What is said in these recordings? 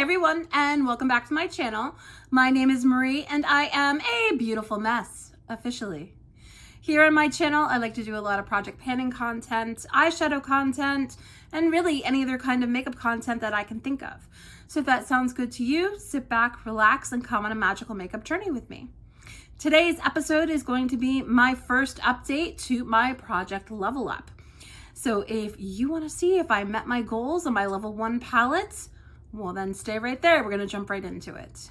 everyone, and welcome back to my channel. My name is Marie and I am a beautiful mess, officially. Here on my channel, I like to do a lot of project panning content, eyeshadow content, and really any other kind of makeup content that I can think of. So if that sounds good to you, sit back, relax, and come on a magical makeup journey with me. Today's episode is going to be my first update to my project level up. So if you want to see if I met my goals on my level 1 palettes, well then stay right there. We're going to jump right into it.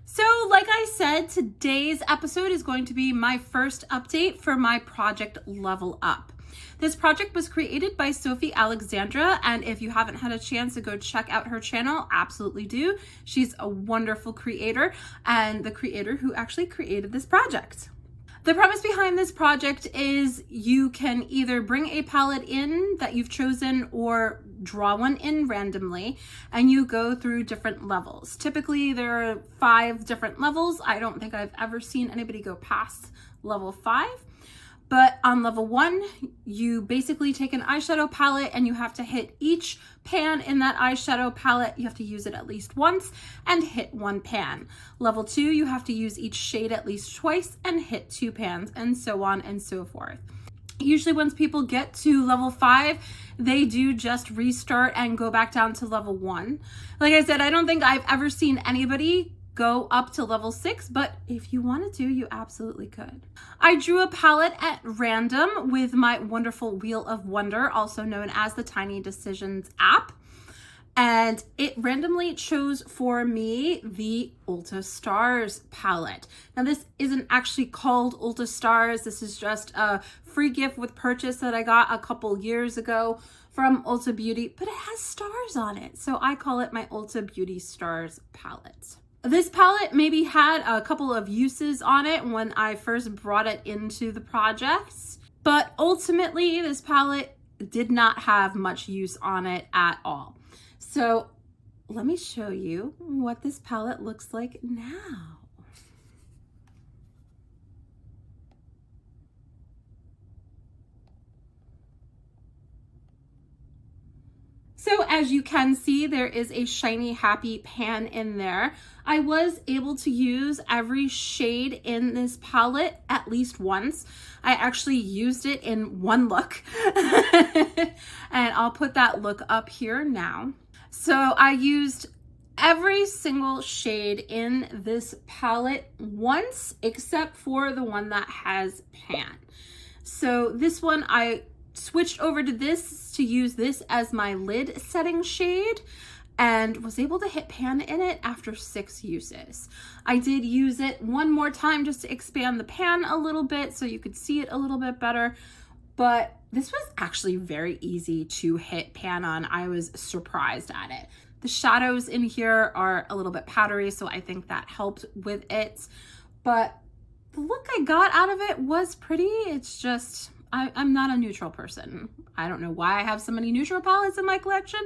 So like I said, today's episode is going to be my first update for my project level up. This project was created by Sophie Alexandra, and if you haven't had a chance to go check out her channel, absolutely do. She's a wonderful creator and the creator who actually created this project. The premise behind this project is you can either bring a palette in that you've chosen or draw one in randomly, and you go through different levels. Typically there are 5 different levels. I don't think I've ever seen anybody go past level 5. But on level 1, you basically take an eyeshadow palette and you have to hit each pan in that eyeshadow palette. You have to use it at least once and hit 1 pan. Level 2, you have to use each shade at least twice and hit 2 pans, and so on and so forth. Usually once people get to level 5, they do just restart and go back down to level 1. Like I said, I don't think I've ever seen anybody go up to level 6, but if you wanted to, you absolutely could. I drew a palette at random with my wonderful Wheel of Wonder, also known as the Tiny Decisions app, and it randomly chose for me the Ulta Stars palette. Now this isn't actually called Ulta Stars. This is just a free gift with purchase that I got a couple years ago from Ulta Beauty, but it has stars on it, so I call it my Ulta Beauty Stars palette. This palette maybe had a couple of uses on it when I first brought it into the project, but ultimately this palette did not have much use on it at all. So let me show you what this palette looks like now. So as you can see, there is a shiny happy pan in there. I was able to use every shade in this palette at least once. I actually used it in one look and I'll put that look up here now. So I used every single shade in this palette once except for the one that has pan. So this one I switched over to this to use this as my lid setting shade and was able to hit pan in it after 6 uses. I did use it one more time just to expand the pan a little bit so you could see it a little bit better, but this was actually very easy to hit pan on. I was surprised at it. The shadows in here are a little bit powdery, so I think that helped with it, but the look I got out of it was pretty. It's just I'm not a neutral person. I don't know why I have so many neutral palettes in my collection,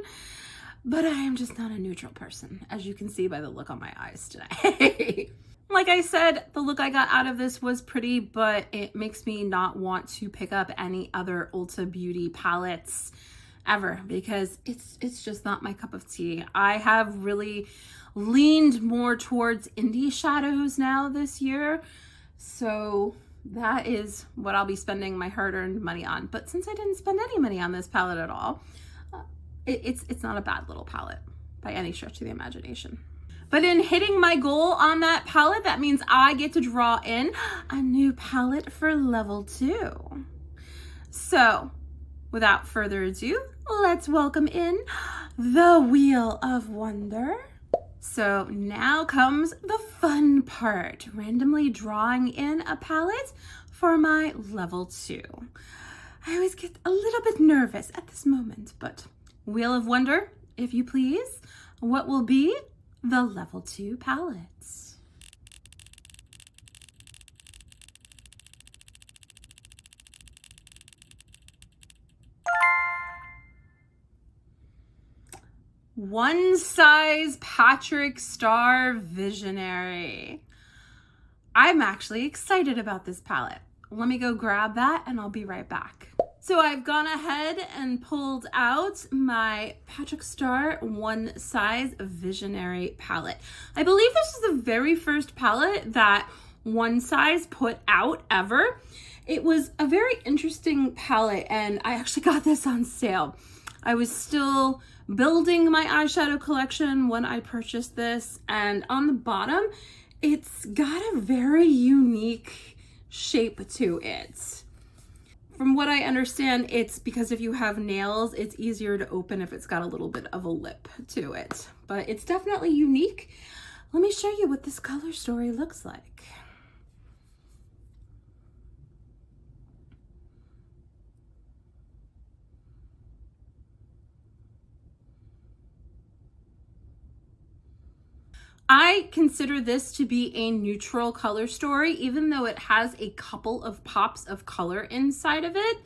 but I am just not a neutral person, as you can see by the look on my eyes today. Like I said, the look I got out of this was pretty, but it makes me not want to pick up any other Ulta Beauty palettes ever because it's just not my cup of tea. I have really leaned more towards indie shadows now this year, so that is what I'll be spending my hard-earned money on. But since I didn't spend any money on this palette at all, it's not a bad little palette by any stretch of the imagination. But in hitting my goal on that palette, that means I get to draw in a new palette for level 2. So without further ado, let's welcome in the Wheel of Wonder. So now comes the fun part, randomly drawing in a palette for my level 2. I always get a little bit nervous at this moment, but Wheel of Wonder, if you please, what will be the level 2 palettes? One Size Patrick Star Visionary. I'm actually excited about this palette. Let me go grab that and I'll be right back. So I've gone ahead and pulled out my Patrick Star One Size Visionary palette. I believe this is the very first palette that One Size put out ever. It was a very interesting palette, and I actually got this on sale. I was still building my eyeshadow collection when I purchased this, and on the bottom, it's got a very unique shape to it. From what I understand, it's because if you have nails, it's easier to open if it's got a little bit of a lip to it. But it's definitely unique. Let me show you what this color story looks like. I consider this to be a neutral color story, even though it has a couple of pops of color inside of it.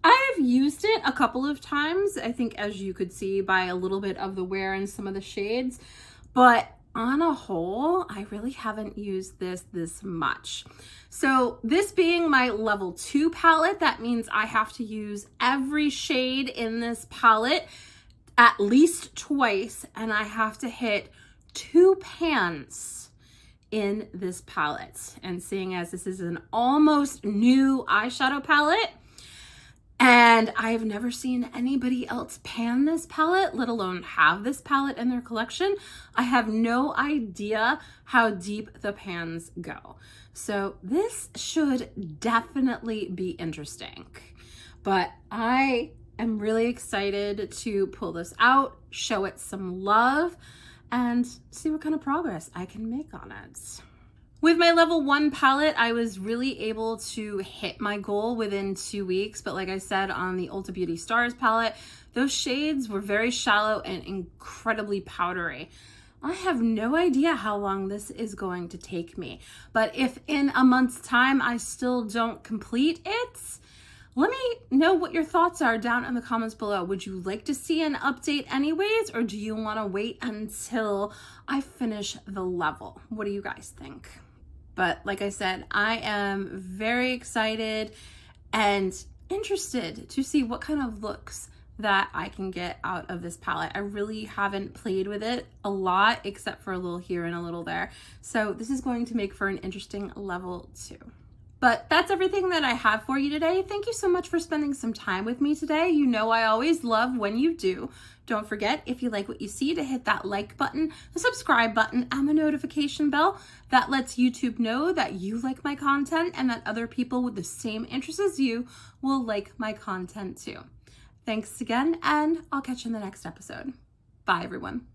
I've used it a couple of times, I think, as you could see by a little bit of the wear and some of the shades, but on a whole, I really haven't used this much. So this being my level 2 palette, that means I have to use every shade in this palette at least twice, and I have to hit 2 pans in this palette. And seeing as this is an almost new eyeshadow palette, and I've never seen anybody else pan this palette, let alone have this palette in their collection, I have no idea how deep the pans go. So this should definitely be interesting. But I am really excited to pull this out, show it some love, and see what kind of progress I can make on it. With my level 1 palette, I was really able to hit my goal within 2 weeks, but like I said, on the Ulta Beauty Stars palette, those shades were very shallow and incredibly powdery. I have no idea how long this is going to take me, but if in a month's time I still don't complete it, let me know what your thoughts are down in the comments below. Would you like to see an update anyways, or do you want to wait until I finish the level? What do you guys think? But like I said, I am very excited and interested to see what kind of looks that I can get out of this palette. I really haven't played with it a lot, except for a little here and a little there. So this is going to make for an interesting level 2. But that's everything that I have for you today. Thank you so much for spending some time with me today. You know I always love when you do. Don't forget, if you like what you see, to hit that like button, the subscribe button, and the notification bell. That lets YouTube know that you like my content and that other people with the same interests as you will like my content too. Thanks again, and I'll catch you in the next episode. Bye, everyone.